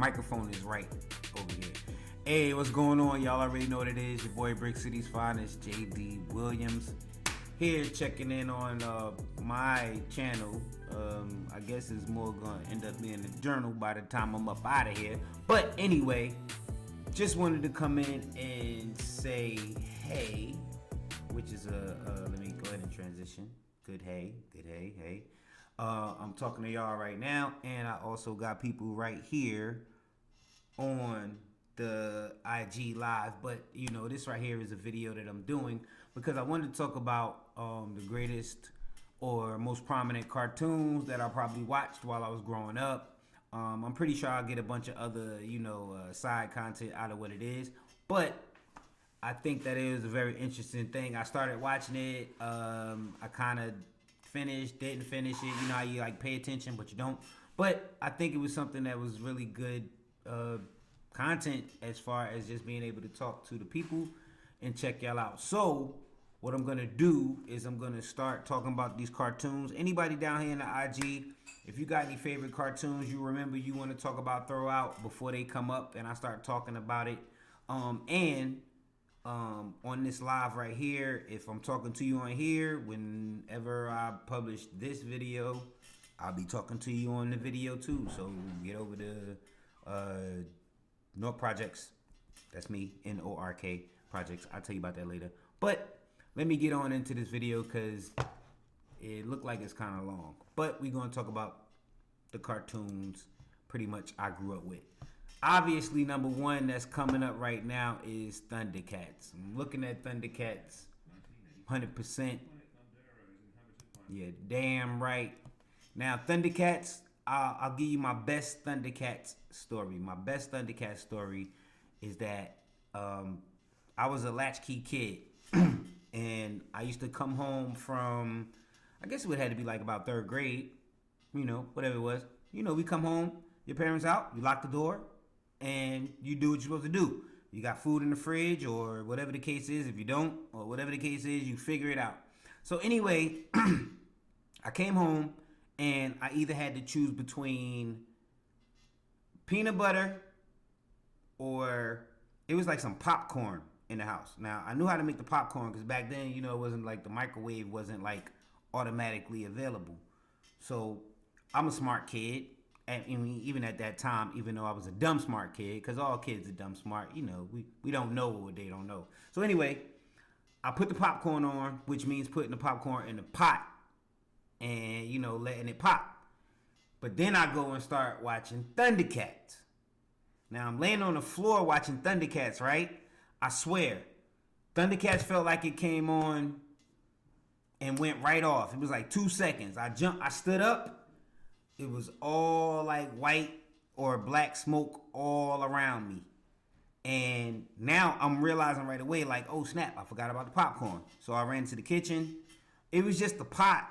Microphone is right over here. Hey, what's going on? Y'all already know what it is. Your boy Brick City's finest, JD Williams. Here checking in on my channel. I guess it's more gonna end up being a journal by the time I'm up out of here. But anyway, just wanted to come in and say hey, which is let me go ahead and transition. Good hey. I'm talking to y'all right now, and I also got people right here on the IG live. But you know, this right here is a video that I'm doing because I wanted to talk about the greatest or most prominent cartoons that I probably watched while I was growing up. I'm pretty sure I'll get a bunch of other, side content out of what it is, but I think that it was a very interesting thing. I started watching it. I kind of finished, didn't finish it. You know how you like pay attention, but you don't. But I think it was something that was really good content as far as just being able to talk to the people and check y'all out. So what I'm gonna do is I'm gonna start talking about these cartoons. Anybody down here in the IG, if you got any favorite cartoons you remember you want to talk about, throw out before they come up and I start talking about it. On this live right here, if I'm talking to you on here, whenever I publish this video, I'll be talking to you on the video too. So get over to Nork Projects. That's me, Nork Projects. I'll tell you about that later. But let me get on into this video because it looked like it's kind of long. But we're going to talk about the cartoons pretty much I grew up with. Obviously, number one that's coming up right now is Thundercats. I'm looking at Thundercats 100%. Yeah, damn right. Now, Thundercats, I'll give you my best Thundercats story. My best Thundercats story is that I was a latchkey kid. And I used to come home from, I guess it would have to be like about third grade. You know, whatever it was. You know, we come home, your parents out, you lock the door, and you do what you're supposed to do. You got food in the fridge or whatever the case is. If you don't, or whatever the case is, you figure it out. So anyway, I came home and I either had to choose between peanut butter or it was like some popcorn in the house. Now, I knew how to make the popcorn because back then, you know, it wasn't like the microwave wasn't like automatically available. So I'm a smart kid. And even at that time, even though I was a dumb smart kid, because all kids are dumb smart, you know, we don't know what they don't know. So anyway, I put the popcorn on, which means putting the popcorn in the pot and, you know, letting it pop. But then I go and start watching Thundercats. Now I'm laying on the floor watching Thundercats, right? I swear, Thundercats felt like it came on and went right off. It was like 2 seconds. I stood up. It was all like white or black smoke all around me. And now I'm realizing right away, like, oh snap, I forgot about the popcorn. So I ran to the kitchen. It was just the pot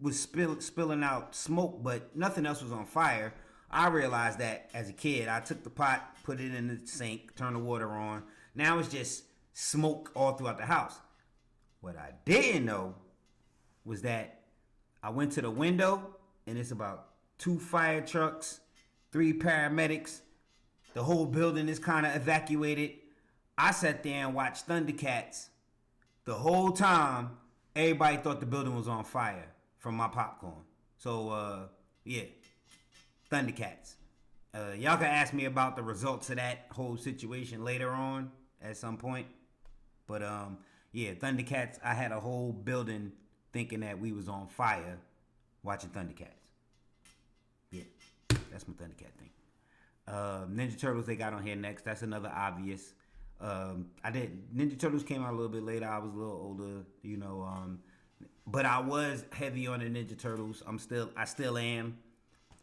was spilling out smoke, but nothing else was on fire. I realized that as a kid. I took the pot, put it in the sink, turned the water on. Now it's just smoke all throughout the house. What I didn't know was that I went to the window and it's about 2 fire trucks, 3 paramedics. The whole building is kind of evacuated. I sat there and watched Thundercats. The whole time, everybody thought the building was on fire from my popcorn. So, yeah. Thundercats. Y'all can ask me about the results of that whole situation later on at some point. But yeah, Thundercats, I had a whole building thinking that we was on fire watching Thundercats. Yeah, that's my Thundercat thing. Ninja Turtles they got on here next. That's another obvious. Ninja Turtles came out a little bit later. I was a little older, you know. But I was heavy on the Ninja Turtles. I still am.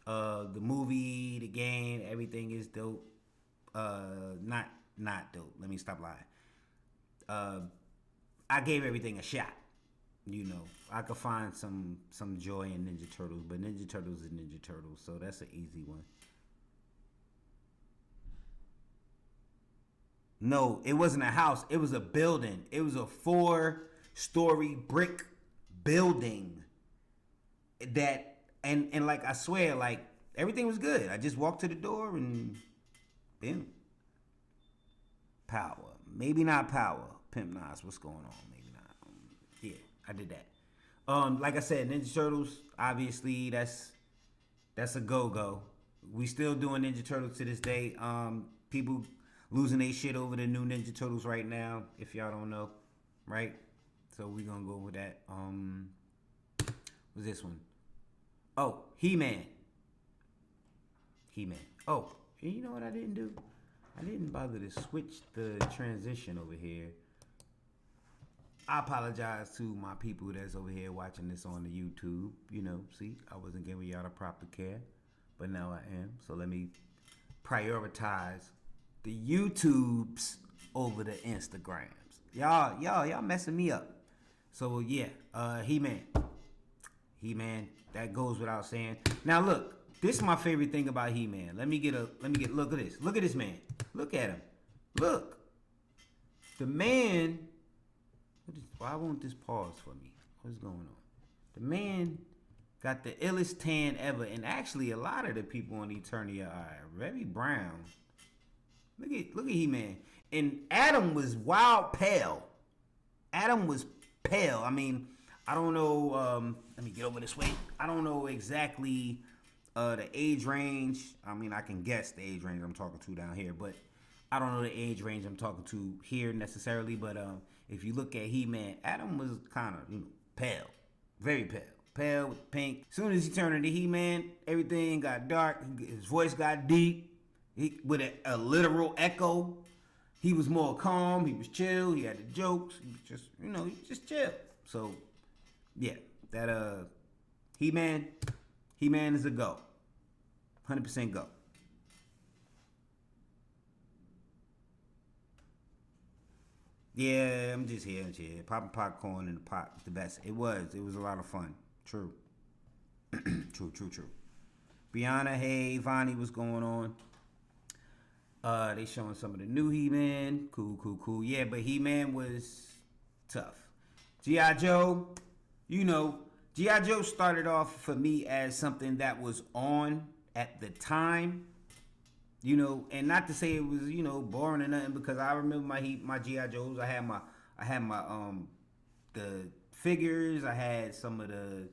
The movie, the game, everything is dope. Not dope. Let me stop lying. I gave everything a shot. You know, I could find some joy in Ninja Turtles, but Ninja Turtles is Ninja Turtles, so that's an easy one. No, it wasn't a house. It was a building. It was a 4-story brick building that, and like I swear, like everything was good. I just walked to the door and boom. Power. Maybe not power. Pimp Nas, what's going on? Maybe not. Yeah, I did that. Like I said, Ninja Turtles, obviously that's a go-go. We still doing Ninja Turtles to this day. People losing their shit over the new Ninja Turtles right now, if y'all don't know. Right? So we gonna go with that. What's this one? Oh, He-Man. He-Man. Oh, you know what I didn't do? I didn't bother to switch the transition over here. I apologize to my people that's over here watching this on the YouTube. You know, see, I wasn't giving y'all the proper care, but now I am. So let me prioritize the YouTubes over the Instagrams. Y'all messing me up. So yeah, He-Man. He-Man, that goes without saying. Now look, this is my favorite thing about He-Man. Let me get look at this. Look at this man. Look at him. Look. The man, why won't this pause for me? What's going on? The man got the illest tan ever, and actually a lot of the people on Eternia are very brown. Look at He-Man. And Adam was wild pale. Adam was pale. I mean, I don't know, let me get over this way. I don't know exactly the age range. I mean, I can guess the age range I'm talking to down here, but I don't know the age range I'm talking to here necessarily. But if you look at He-Man, Adam was kind of, pale. Very pale. Pale with pink. As soon as he turned into He-Man, everything got dark. His voice got deep. With a literal echo. He was more calm. He was chill. He had the jokes. He was just, he was just chill. So, yeah, that He-Man is a go. 100% go. Yeah, I'm just here. Popping popcorn in the pot is the best. It was a lot of fun. True. True. Brianna, hey, Vonnie, what's going on? They showing some of the new He-Man. Cool. Yeah, but He-Man was tough. G.I. Joe, G.I. Joe started off for me as something that was on at the time. And not to say it was, boring or nothing, because I remember my G.I. Joes. I had my the figures. I had some of the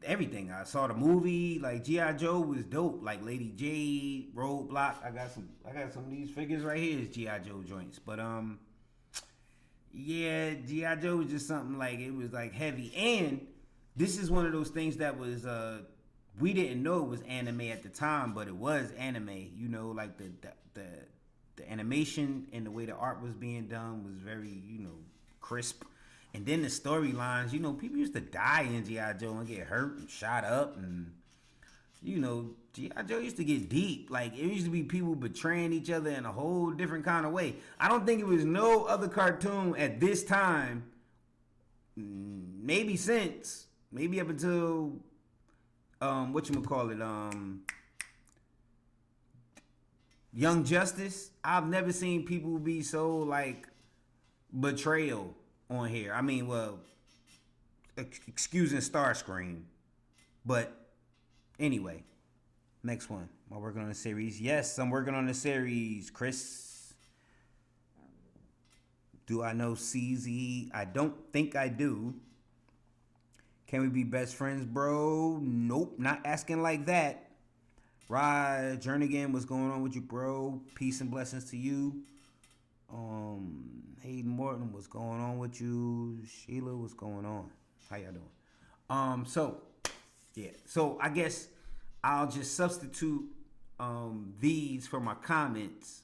everything. I saw the movie. Like G.I. Joe was dope. Like Lady Jade, Roadblock. I got some of these figures right here. Is G.I. Joe joints. But yeah, G.I. Joe was just something like, it was like heavy. And this is one of those things that was we didn't know it was anime at the time, but it was anime. Like the animation and the way the art was being done was very, crisp. And then the storylines, people used to die in G.I. Joe and get hurt and shot up. And, G.I. Joe used to get deep. Like, it used to be people betraying each other in a whole different kind of way. I don't think it was no other cartoon at this time, maybe up until, Young Justice. I've never seen people be so, like, betrayal on here. I mean, well, excusing Starscream. But anyway, next one. Am I working on a series? Yes, I'm working on a series, Chris. Do I know CZ? I don't think I do. Can we be best friends, bro? Nope, not asking like that. Rod Jernigan, what's going on with you, bro? Peace and blessings to you. Hayden Morton, what's going on with you? Sheila, what's going on? How y'all doing? So I guess I'll just substitute these for my comments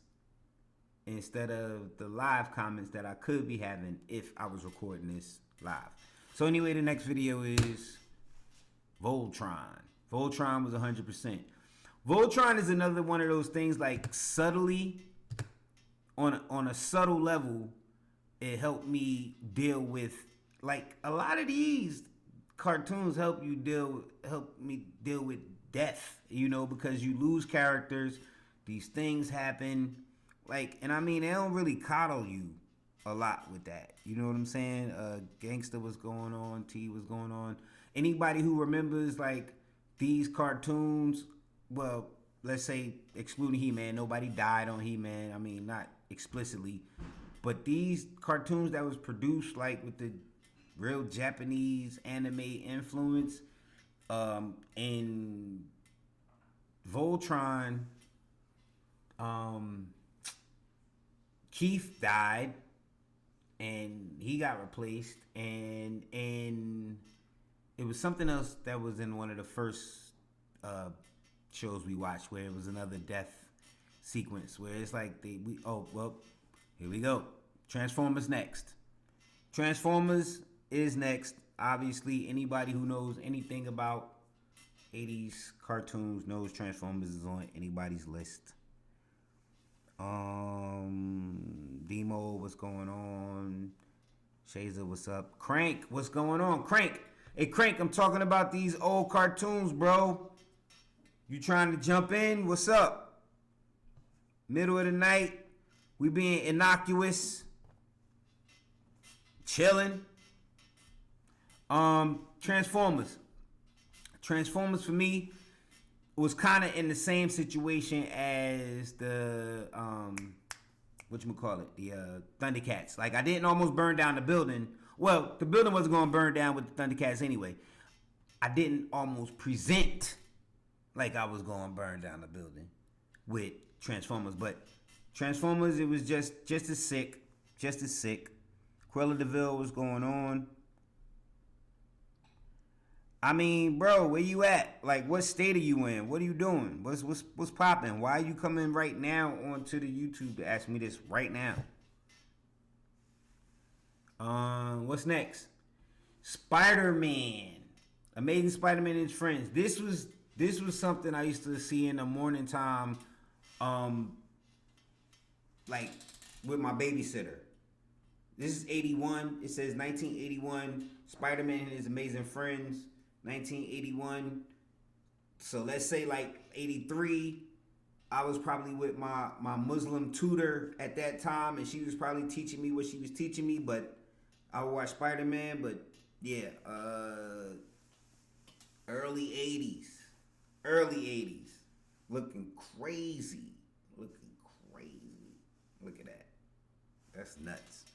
instead of the live comments that I could be having if I was recording this live. So anyway, the next video is Voltron. Voltron was 100%. Voltron is another one of those things, like, subtly, on a subtle level, it helped me deal with, like, a lot of these cartoons help me deal with death, because you lose characters, these things happen, like, and I mean, they don't really coddle you a lot with that. You know what I'm saying? Gangsta was going on, T was going on. Anybody who remembers, like, these cartoons, well, let's say excluding He-Man, nobody died on He-Man. I mean, not explicitly, but these cartoons that was produced like with the real Japanese anime influence, in Voltron, Keith died and he got replaced, and it was something else that was in one of the first shows we watched where it was another death sequence where it's like here we go. Transformers next. Transformers is next. Obviously, anybody who knows anything about 80s cartoons knows Transformers is on anybody's list. Demo, what's going on? Shazer, what's up? Crank, what's going on? Crank, hey Crank, I'm talking about these old cartoons, bro. You trying to jump in? What's up? Middle of the night, we being innocuous, chilling. Transformers for me was kind of in the same situation as the the Thundercats. Like, I didn't almost burn down the building. Well, the building wasn't going to burn down with the Thundercats anyway. I didn't almost present like I was going to burn down the building with Transformers, but Transformers, it was just as sick. Cruella de Vil was going on. I mean, bro, where you at? Like, what state are you in? What are you doing? What's popping? Why are you coming right now onto the YouTube to ask me this right now? What's next? Spider-Man. Amazing Spider-Man and his friends. This was something I used to see in the morning time, like with my babysitter. This is 81. It says 1981. Spider-Man and his amazing friends. 1981. So let's say like 83. I was probably with my Muslim tutor at that time, and she was probably teaching me what she was teaching me. But I would watch Spider-Man. But yeah, early 80s, looking crazy. Look at that. That's nuts.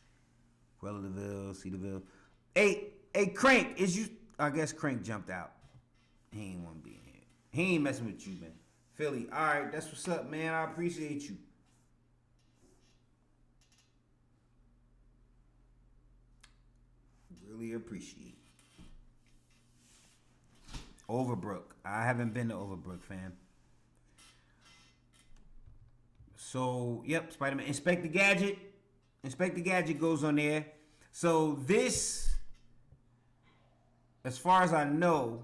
Cruella de Vil, C. DeVille. Hey, Crank, is you? I guess Crank jumped out. He ain't want to be in here. He ain't messing with you, man. Philly, all right, that's what's up, man. I appreciate you. Really appreciate. Overbrook. I haven't been to Overbrook, fam. So, yep, Spider-Man. Inspector Gadget. Inspector Gadget goes on there. So this, as far as I know,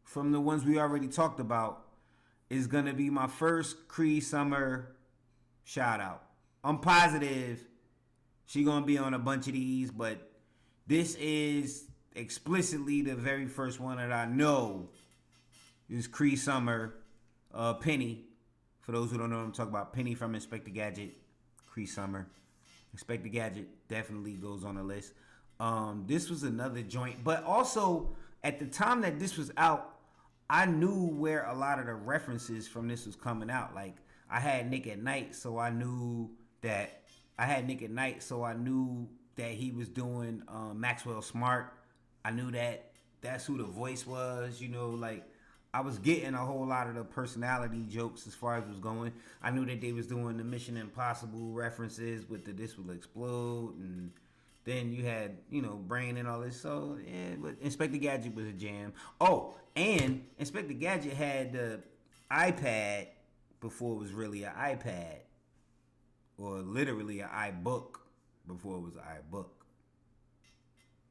from the ones we already talked about, is going to be my first Cree Summer shout out. I'm positive she going to be on a bunch of these, but this is explicitly the very first one that I know is Cree Summer, Penny. For those who don't know what I'm talking about, Penny from Inspector Gadget, Cree Summer. Inspector Gadget definitely goes on the list. This was another joint, but also at the time that this was out, I knew where a lot of the references from this was coming out. Like, I had Nick at Night, so I knew that he was doing Maxwell Smart. I knew that that's who the voice was, you know, like I was getting a whole lot of the personality jokes as far as it was going. I knew that they was doing the Mission Impossible references with the This Will Explode, and then you had, you know, Brain and all this. So, yeah, but Inspector Gadget was a jam. Oh, and Inspector Gadget had the iPad before it was really an iPad. Or literally an iBook before it was an iBook.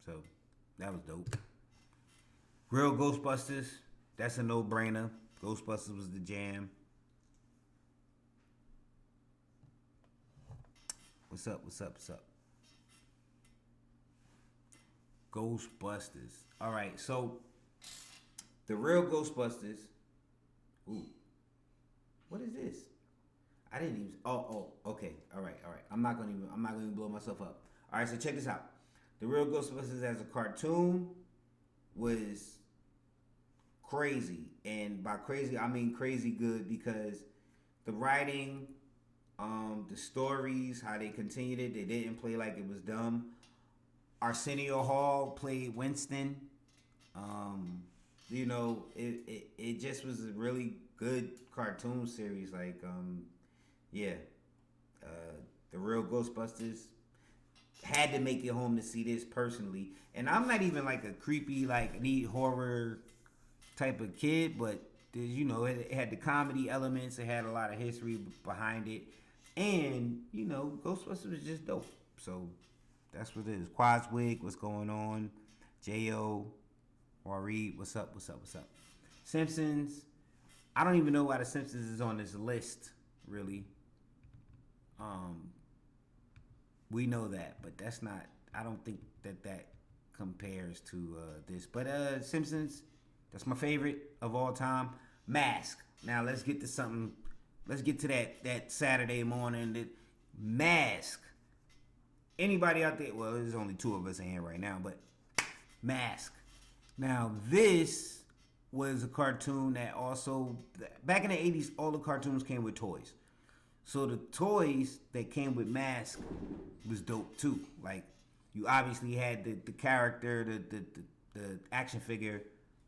So, that was dope. Real Ghostbusters. That's a no-brainer. Ghostbusters was the jam. What's up? Ghostbusters. All right, so the real Ghostbusters. Ooh, what is this? I didn't even. Oh, okay. All right. I'm not gonna even blow myself up. All right, so check this out. The real Ghostbusters as a cartoon was crazy, and by crazy I mean crazy good, because the writing, the stories, how they continued it, they didn't play like it was dumb. Arsenio Hall played Winston. Um, it just was a really good cartoon series. Like, yeah, uh, the real Ghostbusters had to make it home to see this personally. And I'm not even like a creepy, like neat horror type of kid, but it had the comedy elements. It had a lot of history behind it, and Ghostbusters was just dope. So that's what it is. Quaswig, what's going on? Jo, Warid, what's up? What's up? What's up? Simpsons. I don't even know why the Simpsons is on this list, really. Um, we know that, but that's not. I don't think that compares to this. But Simpsons, that's my favorite of all time. Mask. Now let's get to something. Let's get to that Saturday morning. That Mask. Anybody out there? Well, there's only two of us in here right now, but Mask. Now this was a cartoon that also, back in the 80s, all the cartoons came with toys. So the toys that came with Mask was dope too. Like, you obviously had the character, the action figure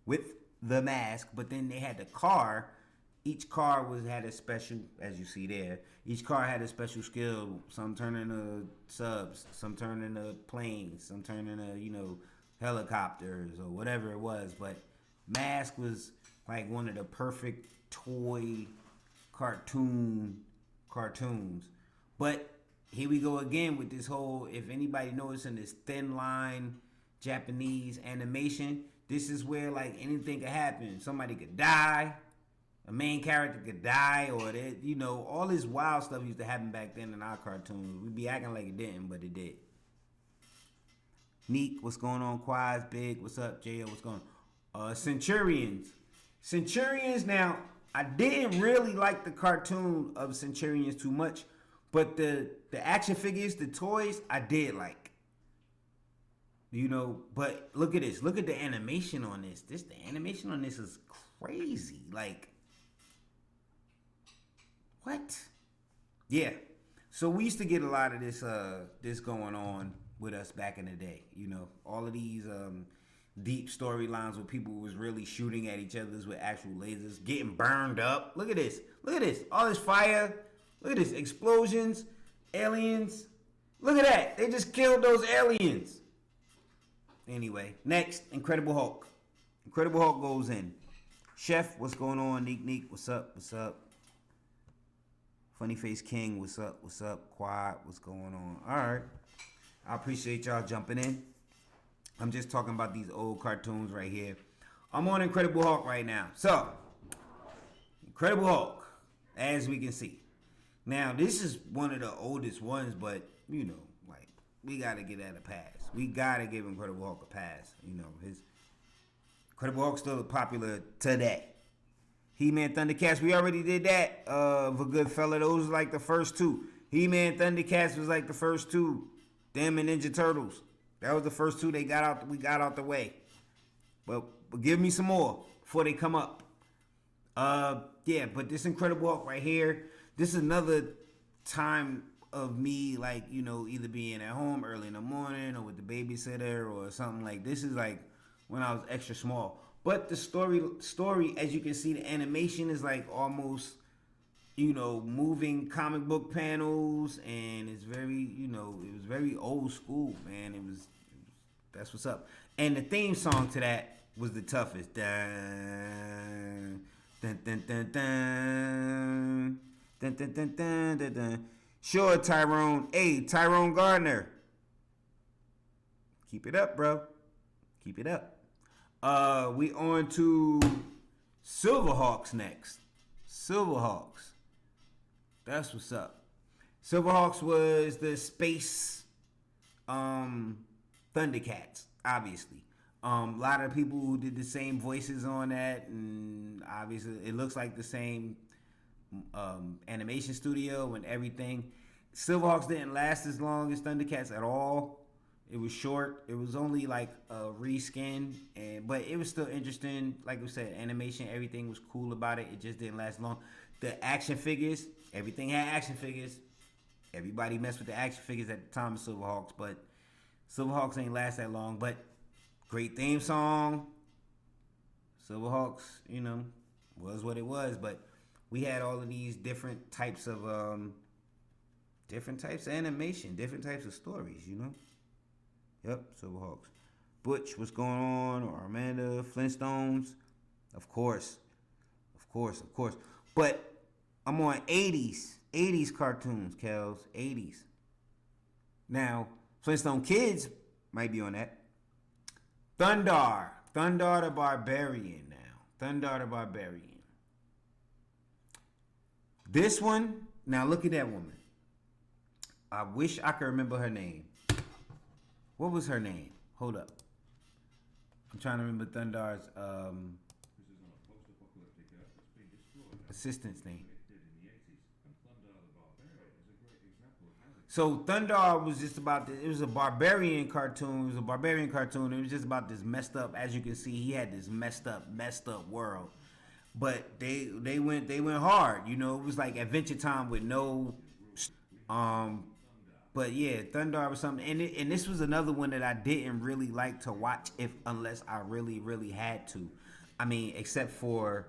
with the mask, but then they had the car. Each car had a special, as you see there. Each car had a special skill. Some turn into subs, some turn into planes, some turn into helicopters or whatever it was. But Mask was like one of the perfect toy cartoons. But here we go again with this whole, if anybody noticing this thin line Japanese animation, this is where like anything could happen. Somebody could die, a main character could die, or all this wild stuff used to happen back then in our cartoons. We'd be acting like it didn't, but it did. Neek, what's going on? Quaz, Big, what's up? Jo, what's going on? Centurions. Now, I didn't really like the cartoon of Centurions too much, but the action figures, the toys, I did like. But look at this. Look at the animation on this. The animation on this is crazy. Like, what? Yeah. So we used to get a lot of this going on with us back in the day. All of these deep storylines where people was really shooting at each other with actual lasers, getting burned up. Look at this. All this fire. Look at this. Explosions. Aliens. Look at that. They just killed those aliens. Anyway, next, Incredible Hulk. Incredible Hulk goes in. Chef, what's going on? Neek, what's up? What's up? Funny Face King, what's up? What's up? Quad, what's going on? All right. I appreciate y'all jumping in. I'm just talking about these old cartoons right here. I'm on Incredible Hulk right now. So, Incredible Hulk, as we can see. Now, this is one of the oldest ones, but, like, we got to give that a pass. We got to give Incredible Hulk a pass. His Incredible Hulk's still popular today. He-Man, Thundercats, we already did that for Good Fella. Those are like the first two. He-Man, Thundercats was like the first two. Them and Ninja Turtles. That was the first two we got out the way. But give me some more before they come up. But this Incredible Hulk right here, this is another time of me, like, either being at home early in the morning or with the babysitter or something. Like, this is like when I was extra small. But the story, as you can see, the animation is like almost, moving comic book panels, and it's very, it was very old school, man. That's what's up. And the theme song to that was the toughest. Dun, dun, dun, dun, dun, dun, dun, dun, dun, dun, dun. Sure, Tyrone. Hey, Tyrone Gardner. Keep it up, bro. Keep it up. We on to Silverhawks next. Silverhawks. That's what's up. Silverhawks was the space Thundercats, obviously. A lot of people who did the same voices on that, and obviously it looks like the same animation studio and everything. Silverhawks didn't last as long as Thundercats at all. It was short. It was only like a reskin, but it was still interesting. Like we said, animation, everything was cool about it. It just didn't last long. The action figures, everything had action figures. Everybody messed with the action figures at the time of Silverhawks, but Silverhawks ain't last that long. But great theme song. Silverhawks, was what it was. But we had all of these different types of animation, different types of stories. Yep, Silverhawks. Butch, what's going on? Or Amanda, Flintstones, of course. But I'm on 80s cartoons, Kels, 80s. Now, Flintstone Kids might be on that. Thundar the Barbarian now. Thundar the Barbarian. This one, now look at that woman. I wish I could remember her name. What was her name? Hold up. I'm trying to remember Thundar's assistant's name. So Thundar was just about this. It was a barbarian cartoon. It was just about this messed up. As you can see, he had this messed up world. But they went hard. It was like Adventure Time with no. But yeah, Thundar was something, and this was another one that I didn't really like to watch unless I really, really had to. I mean, except for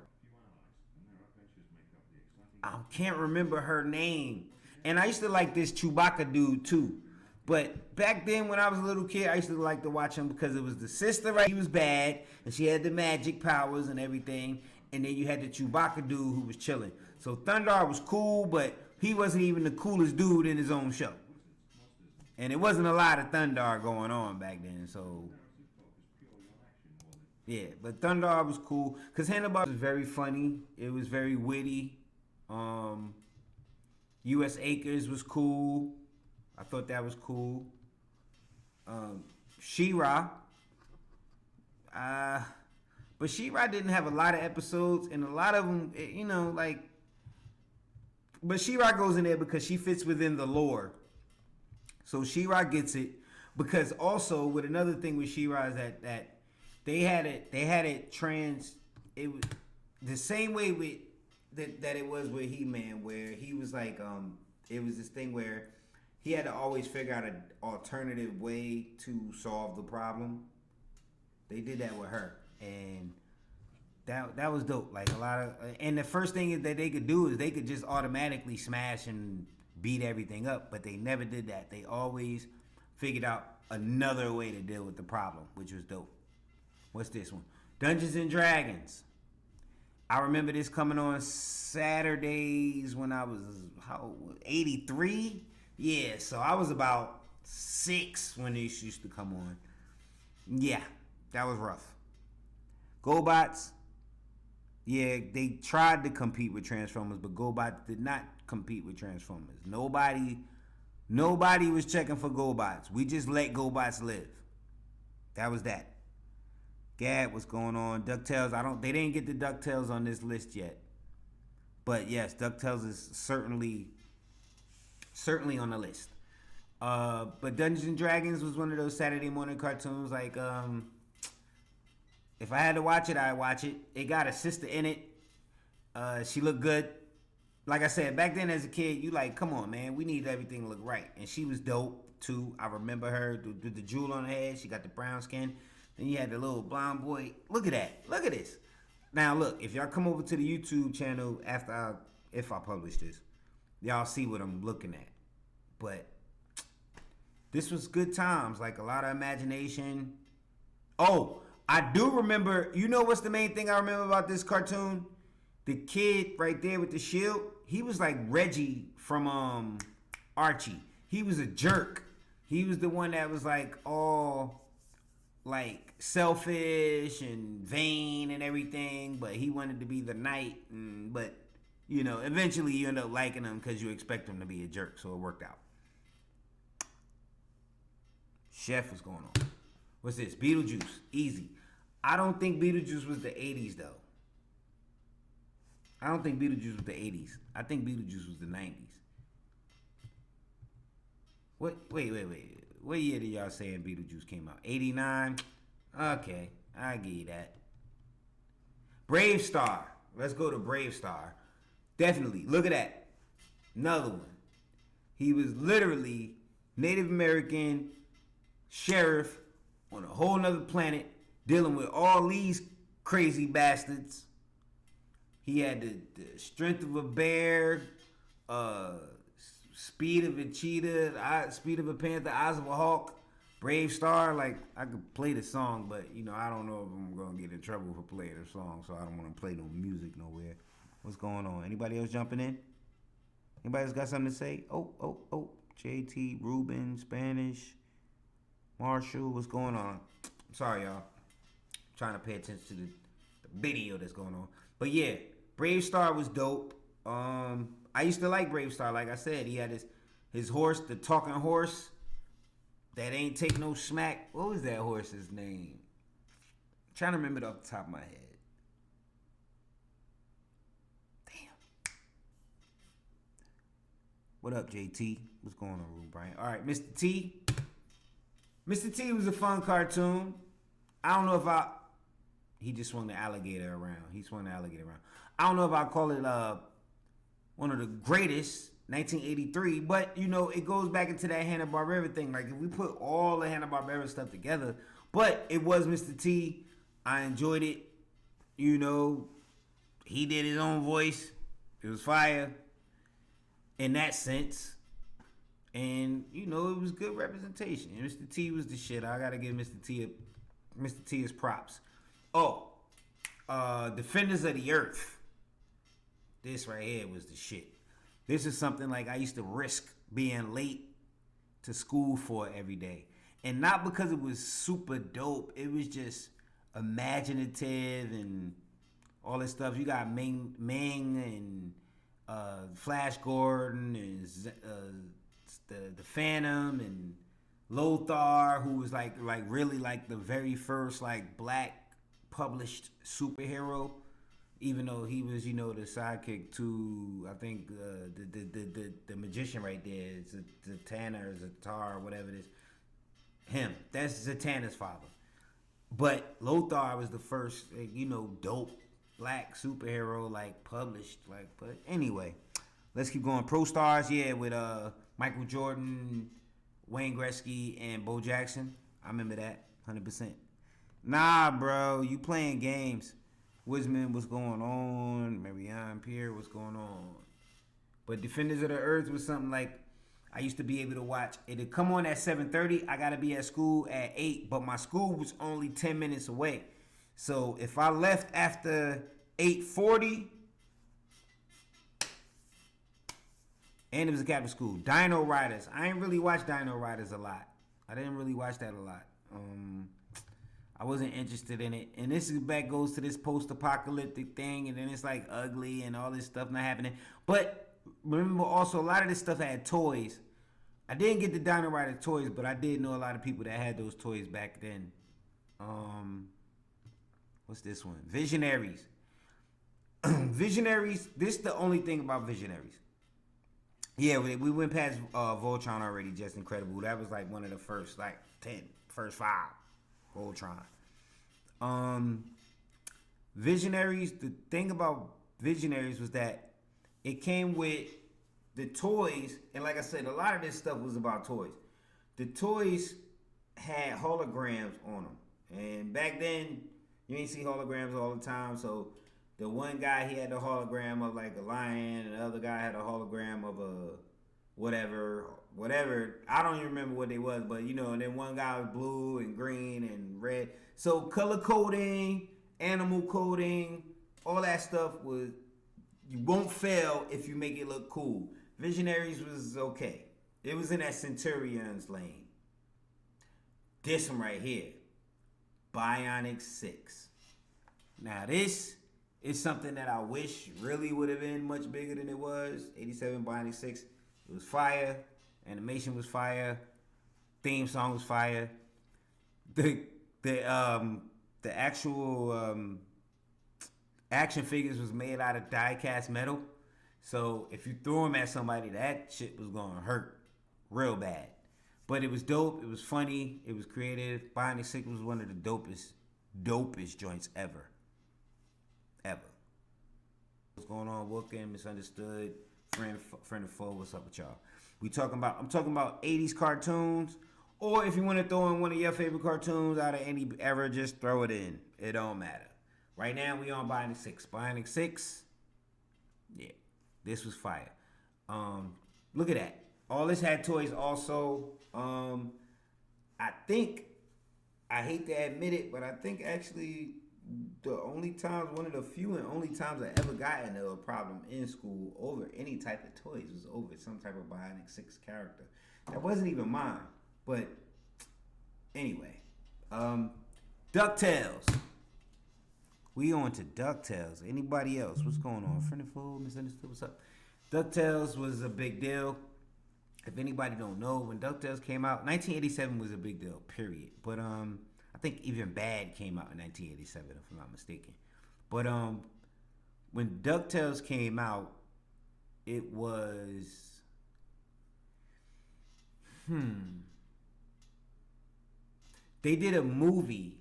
I can't remember her name. And I used to like this Chewbacca dude too. But back then when I was a little kid, I used to like to watch him because it was the sister, right? She was bad and she had the magic powers and everything. And then you had the Chewbacca dude who was chilling. So Thundar was cool, but he wasn't even the coolest dude in his own show. And it wasn't a lot of Thundar going on back then, so yeah. But Thundar was cool because Hanna-Barbera was very funny. It was very witty. U.S. Acres was cool. I thought that was cool. She-Ra. But She-Ra didn't have a lot of episodes, and a lot of them, But She-Ra goes in there because she fits within the lore. So She-Ra gets it because also with another thing with She-Ra is that they had it trans. It was the same way with that it was with He-Man, where he was like it was this thing where he had to always figure out an alternative way to solve the problem. They did that with her, and that was dope. Like a lot of, and the first thing that they could do is they could just automatically smash and beat everything up, but they never did that. They always figured out another way to deal with the problem, which was dope. What's this one? Dungeons and Dragons. I remember this coming on Saturdays when I was 83. Yeah, so I was about 6 when this used to come on. Yeah, that was rough. GoBots. Yeah, they tried to compete with Transformers, but GoBots did not compete with Transformers. Nobody was checking for GoBots. We just let GoBots live. That was that. Gad, what's going on? DuckTales, they didn't get the DuckTales on this list yet. But yes, DuckTales is certainly on the list. But Dungeons and Dragons was one of those Saturday morning cartoons. Like, if I had to watch it, I'd watch it. It got a sister in it. She looked good. Like I said, back then as a kid, you like, come on, man, we need everything to look right. And she was dope too. I remember her with the jewel on her head. She got the brown skin. Then you had the little blonde boy. Look at that. Look at this. Now look, if y'all come over to the YouTube channel if I publish this, y'all see what I'm looking at. But this was good times, like a lot of imagination. Oh, I do remember, what's the main thing I remember about this cartoon? The kid right there with the shield, he was like Reggie from Archie. He was a jerk. He was the one that was like all like selfish and vain and everything, but he wanted to be the knight. But eventually you end up liking him because you expect him to be a jerk, so it worked out. Chef, what's going on? What's this? Beetlejuice, easy. I don't think Beetlejuice was the 80s though. I don't think Beetlejuice was the 80s. I think Beetlejuice was the 90s. What? Wait. what year did y'all saying Beetlejuice came out? 89? Okay, I give you that. Brave Star. Let's go to Brave Star. Definitely. Look at that. Another one. He was literally Native American sheriff on a whole nother planet dealing with all these crazy bastards. He had the strength of a bear, speed of a cheetah, speed of a panther, eyes of a hawk. Brave Star, like, I could play the song, but, I don't know if I'm going to get in trouble for playing the song, so I don't want to play no music nowhere. What's going on? Anybody else jumping in? Anybody else got something to say? Oh. JT, Ruben, Spanish, Marshall, what's going on? Sorry, y'all. I'm trying to pay attention to the video that's going on. But, yeah, Brave Star was dope. I used to like Brave Star, like I said. He had his horse, the talking horse. That ain't take no smack. What was that horse's name? I'm trying to remember it off the top of my head. Damn. What up, JT? What's going on, Ruben Bryant? All right, Mr. T. Mr. T was a fun cartoon. I don't know if he just swung the alligator around. I don't know if I call it one of the greatest, 1983, but it goes back into that Hanna-Barbera thing. Like, if we put all the Hanna-Barbera stuff together, but it was Mr. T. I enjoyed it. He did his own voice. It was fire in that sense. And, it was good representation. And Mr. T was the shit. I gotta give Mr. T his props. Oh, Defenders of the Earth. This right here was the shit. This is something like I used to risk being late to school for every day. And not because it was super dope. It was just imaginative and all this stuff. You got Ming and Flash Gordon and the Phantom and Lothar, who was like really like the very first like black published superhero. Even though he was, the sidekick to, I think, the magician right there, Zatanna or Zatar or whatever it is. Him. That's Zatanna's father. But Lothar was the first, dope black superhero, like, published. But anyway, let's keep going. Pro Stars, yeah, with Michael Jordan, Wayne Gretzky, and Bo Jackson. I remember that, 100%. Nah, bro, you playing games. Wisman, what's going on? Marianne Pierre, what's going on? But Defenders of the Earth was something like I used to be able to watch. It'd come on at 7:30. I got to be at school at 8, but my school was only 10 minutes away. So if I left after 8:40, and it was a Catholic school. Dino Riders. I ain't really watched Dino Riders a lot. I didn't really watch that a lot. I wasn't interested in it. And this is back goes to this post-apocalyptic thing, and then it's like ugly and all this stuff not happening. But remember also a lot of this stuff had toys. I didn't get the Dino Rider toys, but I did know a lot of people that had those toys back then. What's this one? Visionaries. Visionaries, this is the only thing about Visionaries. Yeah, we went past Voltron already, just incredible. That was like one of the first, like 10, first 5. Voltron. Visionaries, the thing about Visionaries was that it came with the toys, and like I said, a lot of this stuff was about toys. The toys had holograms on them, and back then you ain't see holograms all the time. So the one guy, he had the hologram of like a lion, and the other guy had a hologram of a whatever. I don't even remember what they was, but and then one guy was blue and green and red. So color coding, animal coding, all that stuff was, you won't fail if you make it look cool. Visionaries was okay. It was in that Centurion's lane. This one right here, Bionic 6. Now this is something that I wish really would have been much bigger than it was. 87 Bionic 6. It was fire. Animation was fire. Theme song was fire. The actual action figures was made out of die-cast metal. So if you threw them at somebody, that shit was gonna hurt real bad. But it was dope. It was funny. It was creative. Bionic Six was one of the dopest joints ever. Ever. What's going on, Wilkin? Misunderstood. Friend of foe. What's up with y'all? I'm talking about 80s cartoons. Or if you want to throw in one of your favorite cartoons out of any era, just throw it in. It don't matter. Right now, we on Bionic 6. Bionic 6, yeah, this was fire. Look at that. All this had toys also. I think, I hate to admit it, but I think actually one of the few and only times I ever got into a problem in school over any type of toys was over some type of Bionic 6 character. That wasn't even mine. But anyway, DuckTales. We on to DuckTales. Anybody else? What's going on? Friend of foe, misunderstood. What's up? DuckTales was a big deal. If anybody don't know, when DuckTales came out, 1987 was a big deal. Period. But I think even Bad came out in 1987, if I'm not mistaken. But when DuckTales came out, it was they did a movie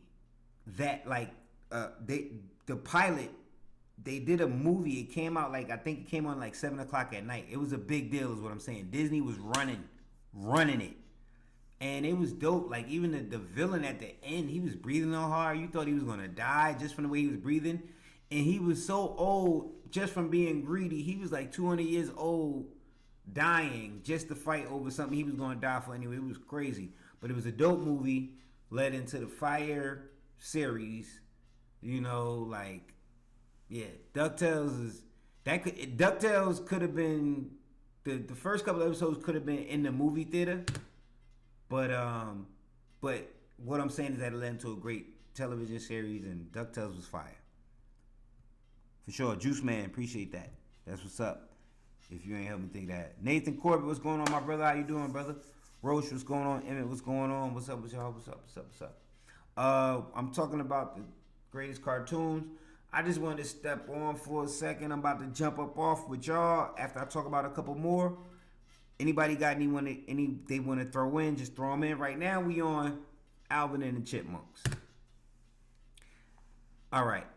that like the pilot, they did a movie. It came out like, I think it came on like 7 o'clock at night. It was a big deal is what I'm saying. Disney was running it. And it was dope. Like even the villain at the end, he was breathing all hard. You thought he was gonna die just from the way he was breathing. And he was so old just from being greedy. He was like 200 years old, dying just to fight over something he was gonna die for anyway. It was crazy. But it was a dope movie, led into the Fire series. You know, like, yeah, DuckTales could have been the first couple of episodes could have been in the movie theater, but what I'm saying is that it led into a great television series, and DuckTales was fire for sure. Juice Man, appreciate that. That's what's up. If you ain't helped me think that. Nathan Corbett, what's going on, my brother? How you doing, brother? Roach, what's going on? Emmett, what's going on? What's up with y'all? What's up? I'm talking about the greatest cartoons. I just wanted to step on for a second. I'm about to jump up off with y'all after I talk about a couple more. Anybody got any they want to throw in, just throw them in. Right now we on Alvin and the Chipmunks. All right.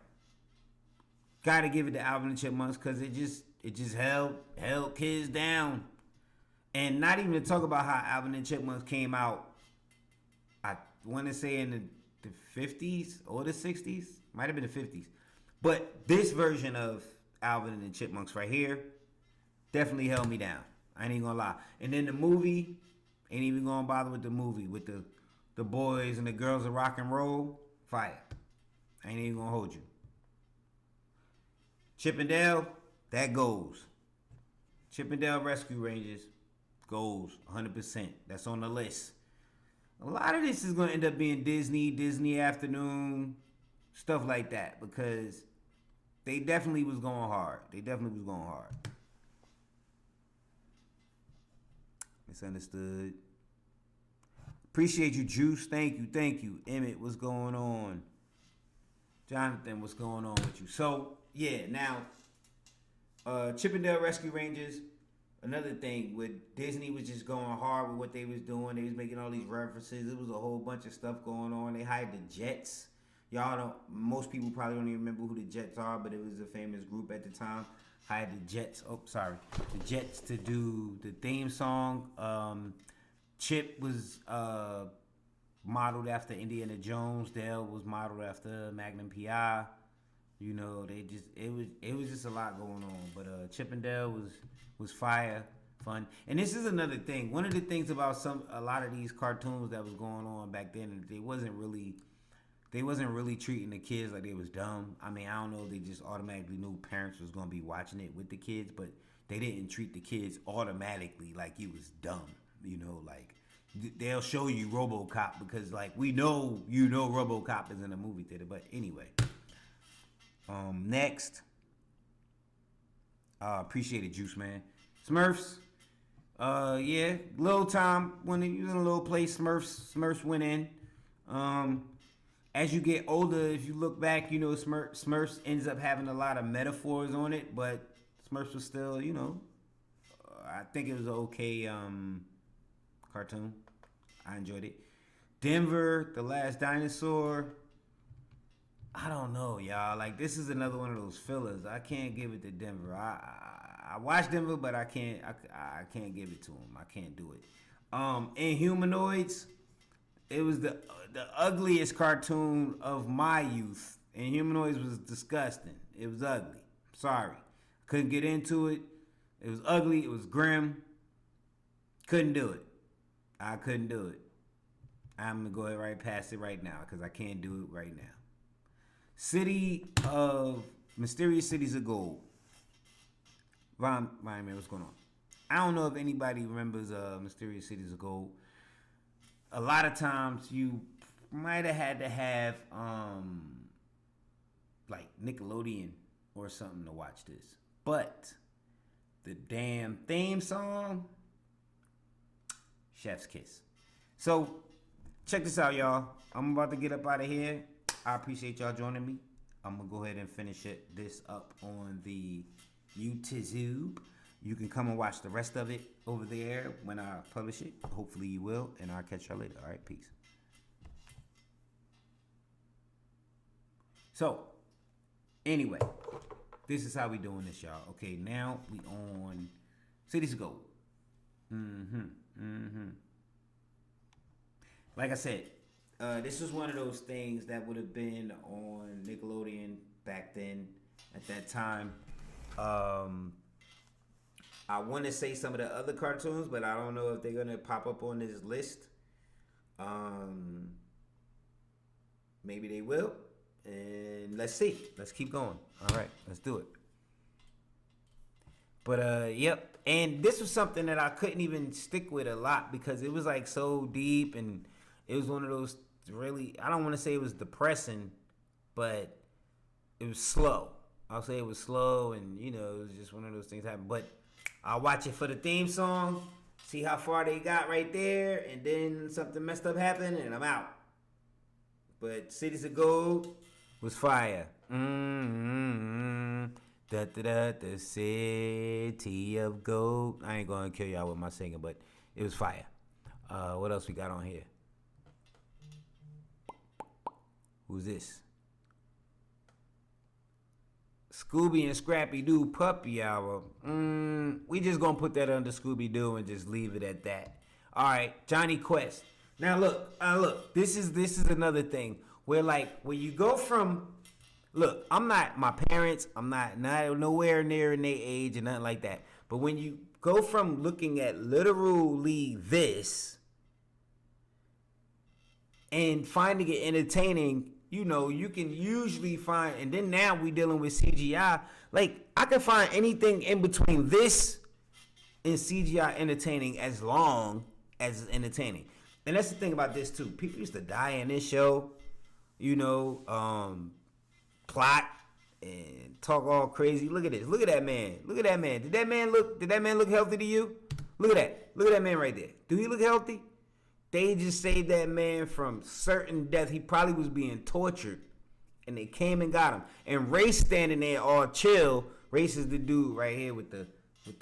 Got to give it to Alvin and the Chipmunks because it just held kids down. And not even to talk about how Alvin and the Chipmunks came out, I want to say in the 50s or the 60s. Might have been the 50s. But this version of Alvin and the Chipmunks right here definitely held me down. I ain't even gonna lie. And then the movie, ain't even gonna bother with the movie. With the boys and the girls of rock and roll, fire. I ain't even gonna hold you. Chip and Dale, that goes. Chip and Dale Rescue Rangers goes 100%. That's on the list. A lot of this is going to end up being Disney Afternoon, stuff like that, because they definitely was going hard. Misunderstood. Appreciate you, Juice. Thank you. Emmett, what's going on? Jonathan, what's going on with you? So, yeah, now, Chip and Dale Rescue Rangers. Another thing, with Disney was just going hard with what they was doing. They was making all these references. It was a whole bunch of stuff going on. They hired the Jets. Most people probably don't even remember who the Jets are, but it was a famous group at the time. Hired the Jets. The Jets to do the theme song. Chip was modeled after Indiana Jones. Dale was modeled after Magnum P.I. You know, it was just a lot going on. But Chip and Dale was fire, fun. And this is another thing. One of the things about a lot of these cartoons that was going on back then, they wasn't really treating the kids like they was dumb. I mean, I don't know if they just automatically knew parents was gonna be watching it with the kids, but they didn't treat the kids automatically like you was dumb. You know, like they'll show you RoboCop because like we know RoboCop is in a movie theater. But anyway. Next. Appreciate it, Juice Man. Smurfs. Yeah, little time when you was in a little place, Smurfs went in. As you get older, if you look back, you know, Smurfs ends up having a lot of metaphors on it, but Smurfs was still, you know, I think it was an okay cartoon. I enjoyed it. Denver, The Last Dinosaur. I don't know, y'all. Like, this is another one of those fillers. I can't give it to Denver. I watched Denver, but I can't give it to him. I can't do it. Inhumanoids, it was the ugliest cartoon of my youth. Inhumanoids was disgusting. It was ugly. Sorry. Couldn't get into it. It was ugly. It was grim. Couldn't do it. I couldn't do it. I'm going to go right past it right now because I can't do it right now. Mysterious Cities of Gold. Ryan, what's going on? I don't know if anybody remembers Mysterious Cities of Gold. A lot of times you might have had to have like Nickelodeon or something to watch this. But the damn theme song, chef's kiss. So check this out, y'all. I'm about to get up out of here. I appreciate y'all joining me. I'm going to go ahead and finish this up on the YouTube. You can come and watch the rest of it over there when I publish it. Hopefully you will, and I'll catch y'all later. All right, peace. So, anyway, this is how we doing this, y'all. Okay, now we on Cities of Gold. Like I said, this was one of those things that would have been on Nickelodeon back then. At that time, I want to say some of the other cartoons, but I don't know if they're gonna pop up on this list. Maybe they will, and let's see. Let's keep going. All right, let's do it. But yep. And this was something that I couldn't even stick with a lot because it was like so deep, and it was one of those really, I don't want to say it was depressing, but it was slow. I'll say it was slow, and you know, it was just one of those things happen. But I'll watch it for the theme song, see how far they got right there, and then something messed up happened, and I'm out. But Cities of Gold was fire. The City of Gold. I ain't gonna kill y'all with my singing, but it was fire. What else we got on here? Who's this? Scooby and Scrappy Doo Puppy Hour. We just gonna put that under Scooby Doo and just leave it at that. All right, Johnny Quest. Now look. This is another thing where like when you go from, look, I'm not my parents. I'm not nowhere near in their age and nothing like that. But when you go from looking at literally this and finding it entertaining, you know, you can usually find, and then now we dealing with CGI. Like, I can find anything in between this and CGI entertaining as long as it's entertaining. And that's the thing about this, too. People used to die in this show, you know, plot and talk all crazy. Look at this. Look at that man. Look at that man. Did that man look healthy to you? Look at that. Look at that man right there. Do he look healthy? They just saved that man from certain death. He probably was being tortured, and they came and got him. And Race standing there all chill. Race is the dude right here with the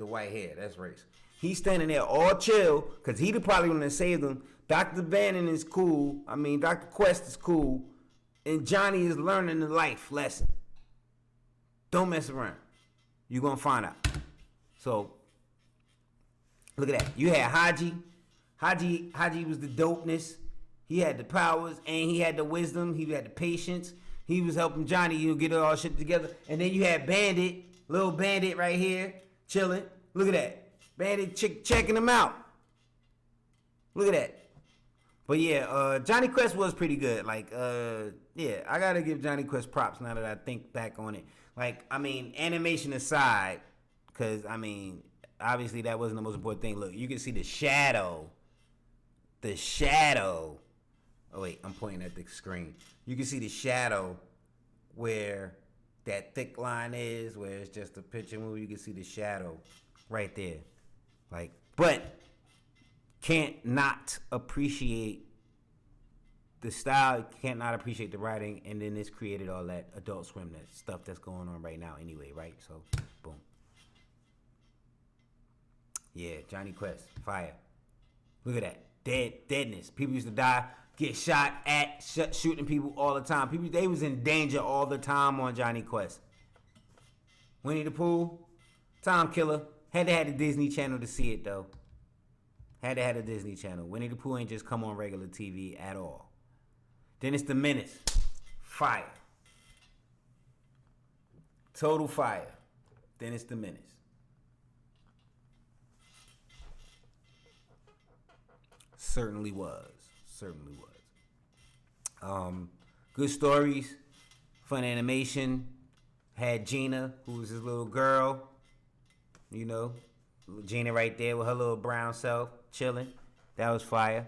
white hair. That's Race. He's standing there all chill because he probably wouldn't have saved him. Dr. Bannon is cool. I mean, Dr. Quest is cool. And Johnny is learning the life lesson. Don't mess around. You're going to find out. So, look at that. You had Haji. Haji was the dopeness. He had the powers and he had the wisdom. He had the patience. He was helping Johnny, get it all shit together. And then you had Bandit, little Bandit right here, chilling. Look at that. Bandit checking him out. Look at that. But yeah, Johnny Quest was pretty good. Like, yeah, I gotta give Johnny Quest props now that I think back on it. Like, I mean, animation aside, because, I mean, obviously that wasn't the most important thing. Look, you can see the shadow. The shadow. Oh, wait, I'm pointing at the screen. You can see the shadow where that thick line is, where it's just a picture movie. You can see the shadow right there. Like, but can't not appreciate the style, can't not appreciate the writing, and then this created all that Adult Swim, that stuff that's going on right now anyway, right? So, boom. Yeah, Johnny Quest, fire. Look at that. deadness. People used to die, get shot at, shooting people all the time. People, they was in danger all the time on Johnny Quest. Winnie the Pooh, Time Killer. Had to have the Disney Channel to see it though. Had to have the Disney Channel. Winnie the Pooh ain't just come on regular TV at all. Dennis the Menace, fire. Total fire. Dennis the Menace. Certainly was. Certainly was. Good stories, fun animation. Had Gina, who was his little girl. You know, Gina right there with her little brown self, chilling. That was fire.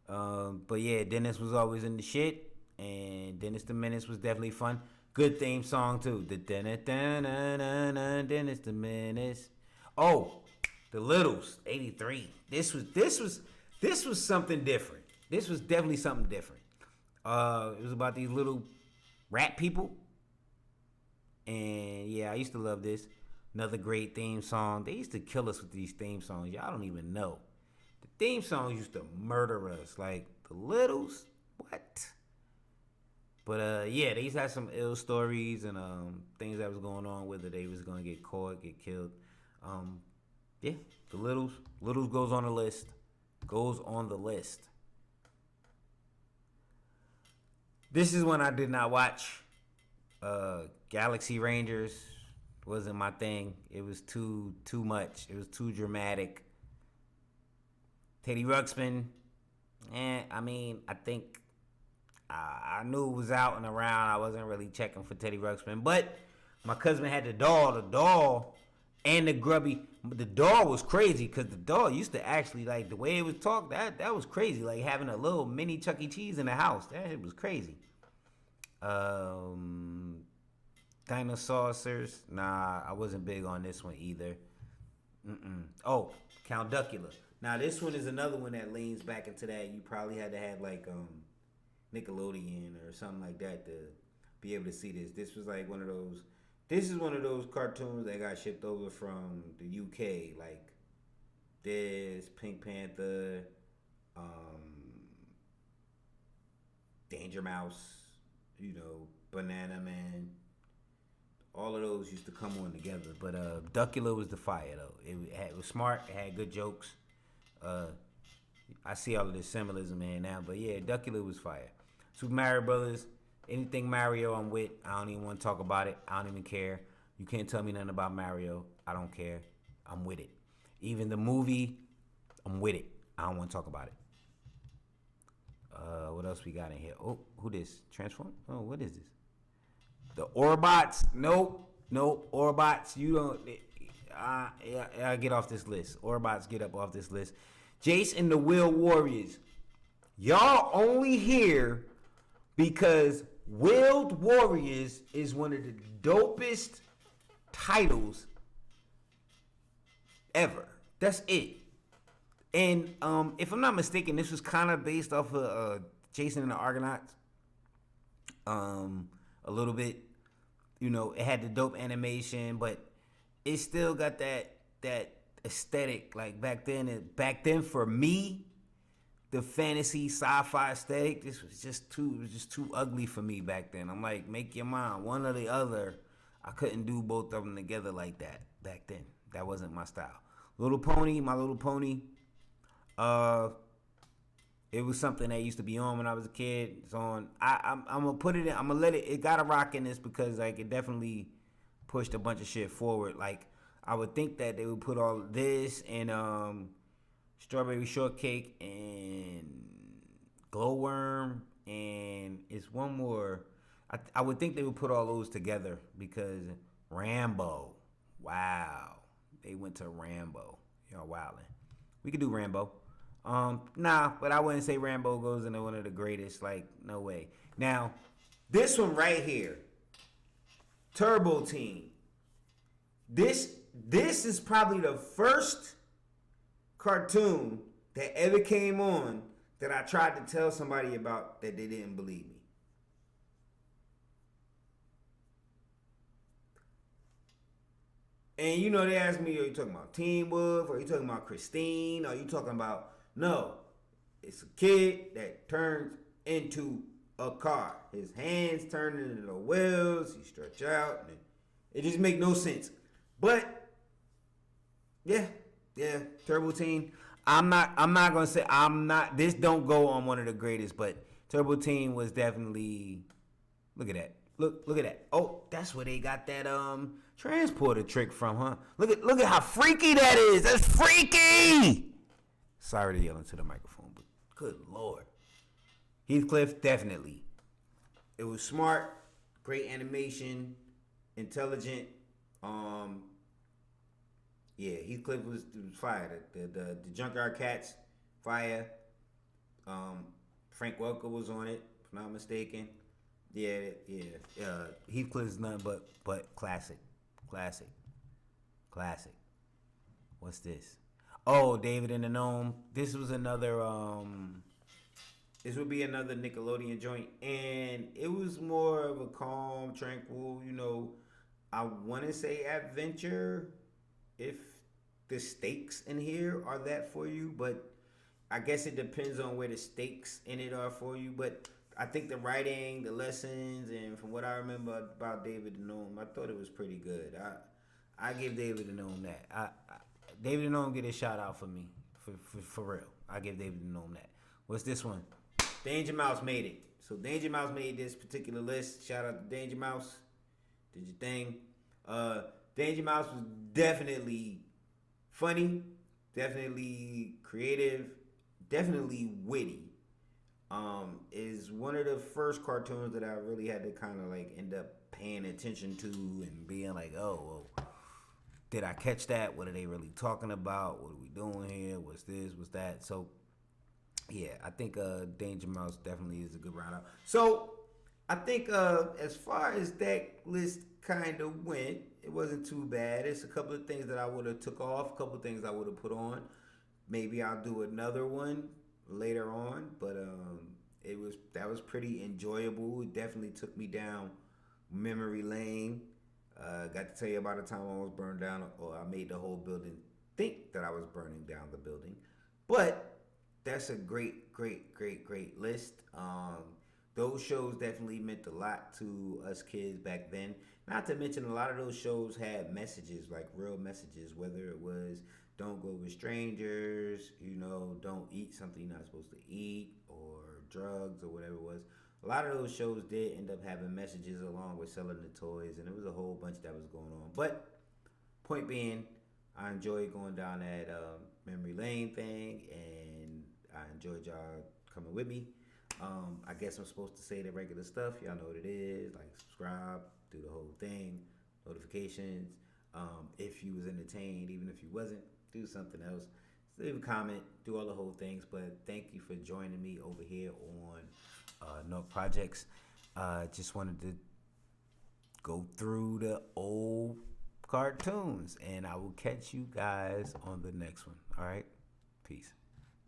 But yeah, Dennis was always in the shit, and Dennis the Menace was definitely fun. Good theme song too. The Dennis the Menace. Oh, the Littles, '83. This was something different. This was definitely something different. It was about these little rat people, and yeah, I used to love this. Another great theme song. They used to kill us with these theme songs. Y'all don't even know. The theme songs used to murder us. Like the Littles, what? But yeah, they used to have some ill stories and things that was going on, whether they was gonna get caught, get killed. Yeah, the Littles. Littles goes on the list. Goes on the list. This is one I did not watch. Galaxy Rangers wasn't my thing. It was too much. It was too dramatic. Teddy Ruxpin, I mean, I think I knew it was out and around. I wasn't really checking for Teddy Ruxpin, but my cousin had the doll, and the grubby. The doll was crazy because the doll used to actually, like, the way it was talked, that was crazy. Like having a little mini Chuck E. Cheese in the house. That shit was crazy. Dinosaurs. Nah, I wasn't big on this one either. Oh, Count Duckula. Now this one is another one that leans back into that. You probably had to have like Nickelodeon or something like that to be able to see this. This was like one of those. This is one of those cartoons that got shipped over from the UK, like this, Pink Panther, Danger Mouse, you know, Banana Man. All of those used to come on together. But Duckula was the fire, though. It was smart. It had good jokes. I see all of this symbolism in now. But yeah, Duckula was fire. Super Mario Brothers. Anything Mario, I'm with. I don't even want to talk about it. I don't even care. You can't tell me nothing about Mario. I don't care. I'm with it. Even the movie, I'm with it. I don't want to talk about it. What else we got in here? Oh, who this? Transform? Oh, what is this? The Orbots? Nope. Orbots, you don't. I get off this list. Orbots, get up off this list. Jace and the Will Warriors. Y'all only here because Willed Warriors is one of the dopest titles ever. That's it. And if I'm not mistaken, this was kind of based off of Jason and the Argonauts. A little bit. You know, it had the dope animation, but it still got that aesthetic. Like back then for me, the fantasy sci-fi aesthetic, this was just too ugly for me back then. I'm like, make your mind one or the other. I couldn't do both of them together like that back then. That wasn't my style. My Little Pony. It was something that used to be on when I was a kid. It's on. I'm gonna put it in. I'm gonna let it. It got a rock in this because like it definitely pushed a bunch of shit forward. Like I would think that they would put all this and Strawberry Shortcake and Glowworm and it's one more. I would think they would put all those together because Rambo. Wow, they went to Rambo. Y'all wildin'. We could do Rambo. Nah, but I wouldn't say Rambo goes into one of the greatest. Like, no way. Now, this one right here, Turbo Team. This is probably the first cartoon that ever came on that I tried to tell somebody about that they didn't believe me. And you know, they asked me, are you talking about Teen Wolf? Are you talking about Christine? Are you talking about... No. It's a kid that turns into a car. His hands turn into the wheels. He stretch out. And it just make no sense. But yeah, Turbo Teen. I'm not gonna say I'm not. This don't go on one of the greatest, but Turbo Teen was definitely. Look at that. Look at that. Oh, that's where they got that transporter trick from, huh? Look at how freaky that is. That's freaky. Sorry to yell into the microphone, but good Lord. Heathcliff, definitely. It was smart, great animation, intelligent. Yeah, Heathcliff was fire. The Junkyard Cats, fire. Frank Welker was on it, if I'm not mistaken. Yeah. Heathcliff is nothing but classic. What's this? Oh, David and the Gnome. This was another. This would be another Nickelodeon joint, and it was more of a calm, tranquil. I want to say adventure, if the stakes in here are that for you, but I guess it depends on where the stakes in it are for you. But I think the writing, the lessons, and from what I remember about David the Gnome, I thought it was pretty good. I give David the Gnome that. David the Gnome get a shout out for me, for real. I give David the Gnome that. What's this one? Danger Mouse made it. So Danger Mouse made this particular list. Shout out to Danger Mouse. Did your thing. Danger Mouse was definitely funny, definitely creative, definitely witty. Is one of the first cartoons that I really had to kind of like end up paying attention to and being like, oh, well, did I catch that? What are they really talking about? What are we doing here? What's this? What's that? So, yeah, I think Danger Mouse definitely is a good round out. So, I think as far as that list kind of went, it wasn't too bad. It's a couple of things that I would have took off, a couple of things I would have put on. Maybe I'll do another one later on, but that was pretty enjoyable. It definitely took me down memory lane. Got to tell you about the time I almost burned down, or I made the whole building think that I was burning down the building. But that's a great list. Those shows definitely meant a lot to us kids back then. Not to mention a lot of those shows had messages, like real messages, whether it was don't go with strangers, don't eat something you're not supposed to eat, or drugs, or whatever it was. A lot of those shows did end up having messages along with selling the toys, and it was a whole bunch that was going on. But point being, I enjoyed going down that memory lane thing, and I enjoyed y'all coming with me. I guess I'm supposed to say the regular stuff. Y'all know what it is. Like, subscribe, do the whole thing, notifications. If you was entertained, even if you wasn't, do something else. Leave a comment, do all the whole things. But thank you for joining me over here on North Projects. Just wanted to go through the old cartoons, and I will catch you guys on the next one. All right, peace.